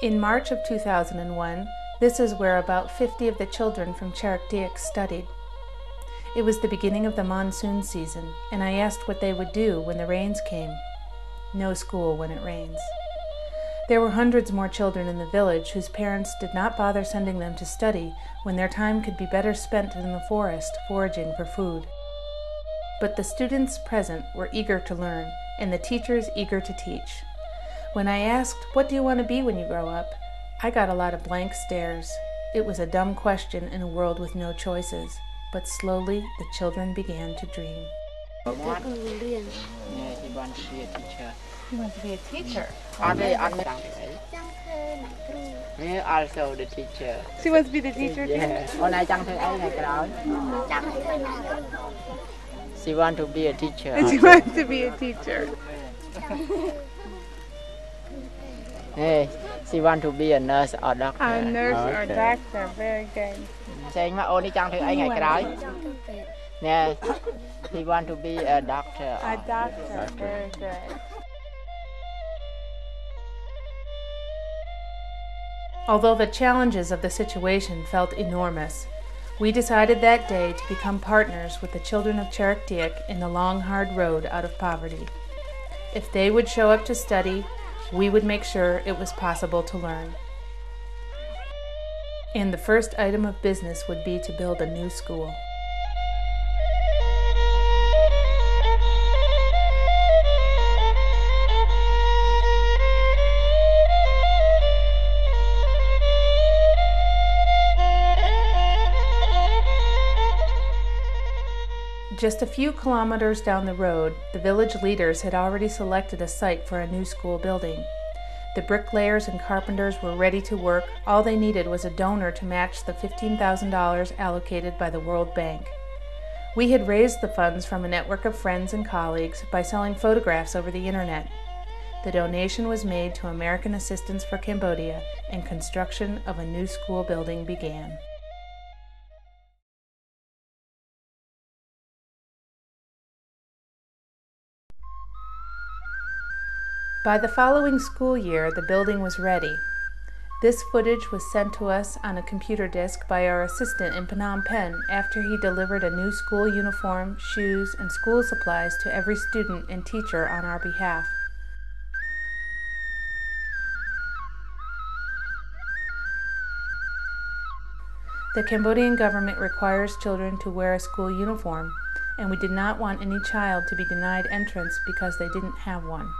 In March of 2001, this is where about 50 of the children from Cherokee studied. It was the beginning of the monsoon season, and I asked what they would do when the rains came. No school when it rains. There were hundreds more children in the village whose parents did not bother sending them to study when their time could be better spent in the forest foraging for food. But the students present were eager to learn, and the teachers eager to teach. When I asked, "What do you want to be when you grow up?" I got a lot of blank stares. It was a dumb question in a world with no choices, but slowly the children began to dream. Yeah, he wants to be a teacher. You want to be a teacher? Me also the teacher. She wants to be the teacher too? Yeah. She wants to be a teacher. She wants to be a teacher. Hey, she wants to be a nurse or doctor. A nurse or doctor, very good. Saying mà ôn đi chăng thử ấy ngày cái đó. Yeah, he wants to be a doctor. A doctor, very good. Although the challenges of the situation felt enormous, we decided that day to become partners with the children of Cherokee in the long, hard road out of poverty. If they would show up to study, we would make sure it was possible to learn. And the first item of business would be to build a new school. Just a few kilometers down the road, the village leaders had already selected a site for a new school building. The bricklayers and carpenters were ready to work. All they needed was a donor to match the $15,000 allocated by the World Bank. We had raised the funds from a network of friends and colleagues by selling photographs over the internet. The donation was made to American Assistance for Cambodia, and construction of a new school building began. By the following school year, the building was ready. This footage was sent to us on a computer disk by our assistant in Phnom Penh after he delivered a new school uniform, shoes, and school supplies to every student and teacher on our behalf. The Cambodian government requires children to wear a school uniform, and we did not want any child to be denied entrance because they didn't have one.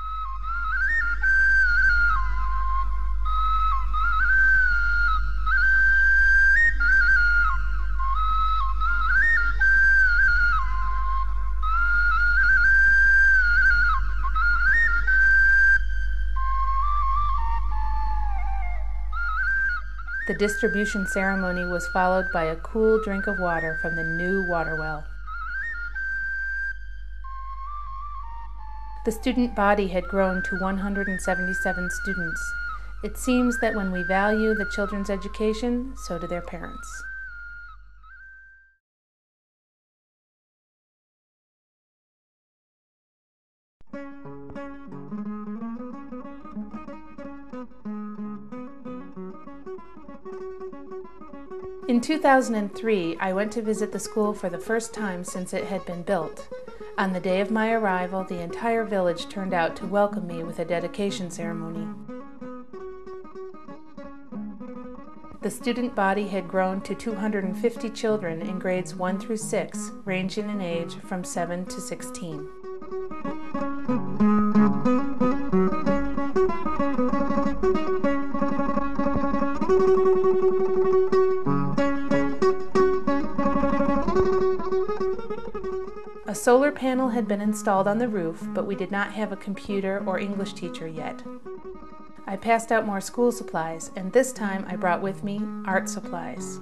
The distribution ceremony was followed by a cool drink of water from the new water well. The student body had grown to 177 students. It seems that when we value the children's education, so do their parents. In 2003, I went to visit the school for the first time since it had been built. On the day of my arrival, the entire village turned out to welcome me with a dedication ceremony. The student body had grown to 250 children in grades 1 through 6, ranging in age from 7 to 16. A solar panel had been installed on the roof, but we did not have a computer or English teacher yet. I passed out more school supplies, and this time I brought with me art supplies.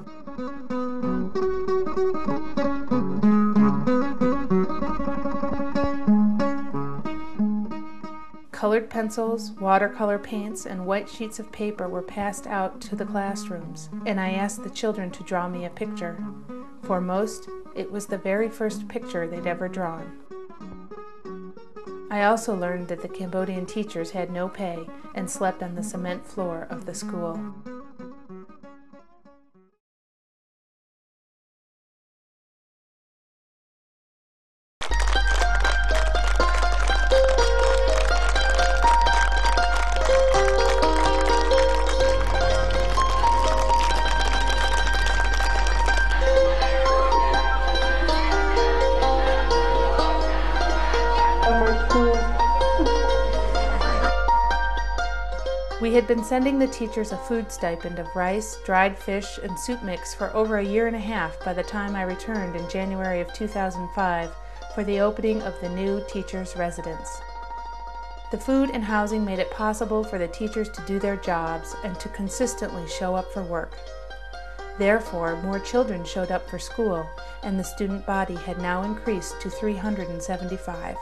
Colored pencils, watercolor paints, and white sheets of paper were passed out to the classrooms, and I asked the children to draw me a picture. For most, it was the very first picture they'd ever drawn. I also learned that the Cambodian teachers had no pay and slept on the cement floor of the school. We had been sending the teachers a food stipend of rice, dried fish, and soup mix for over a year and a half by the time I returned in January of 2005 for the opening of the new teachers' residence. The food and housing made it possible for the teachers to do their jobs and to consistently show up for work. Therefore, more children showed up for school, and the student body had now increased to 375.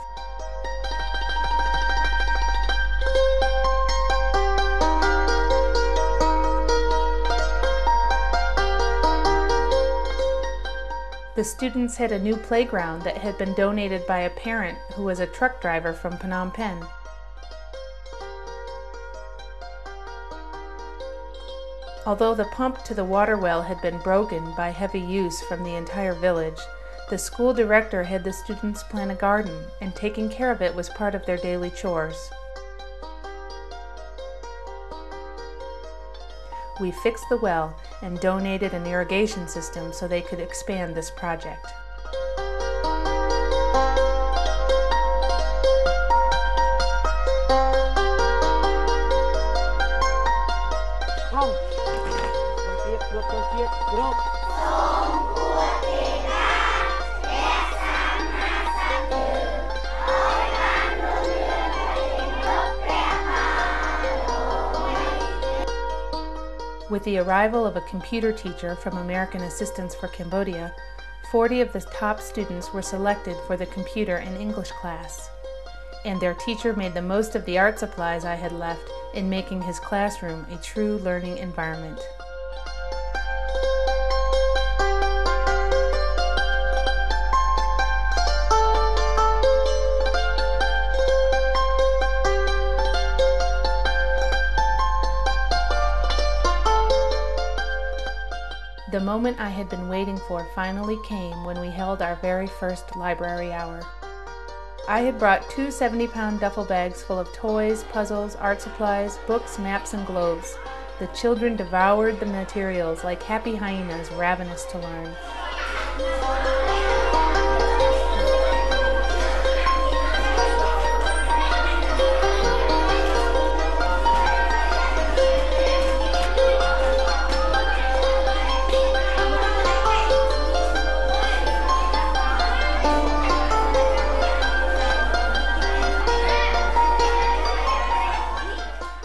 The students had a new playground that had been donated by a parent who was a truck driver from Phnom Penh. Although the pump to the water well had been broken by heavy use from the entire village, the school director had the students plant a garden, and taking care of it was part of their daily chores. We fixed the well and donated an irrigation system so they could expand this project. With the arrival of a computer teacher from American Assistance for Cambodia, 40 of the top students were selected for the computer and English class. And their teacher made the most of the art supplies I had left in making his classroom a true learning environment. The moment I had been waiting for finally came when we held our very first library hour. I had brought 2 70-pound duffel bags full of toys, puzzles, art supplies, books, maps, and globes. The children devoured the materials like happy hyenas ravenous to learn.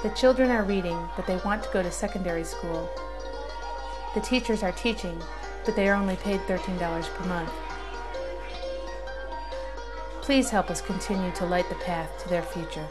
The children are reading, but they want to go to secondary school. The teachers are teaching, but they are only paid $13 per month. Please help us continue to light the path to their future.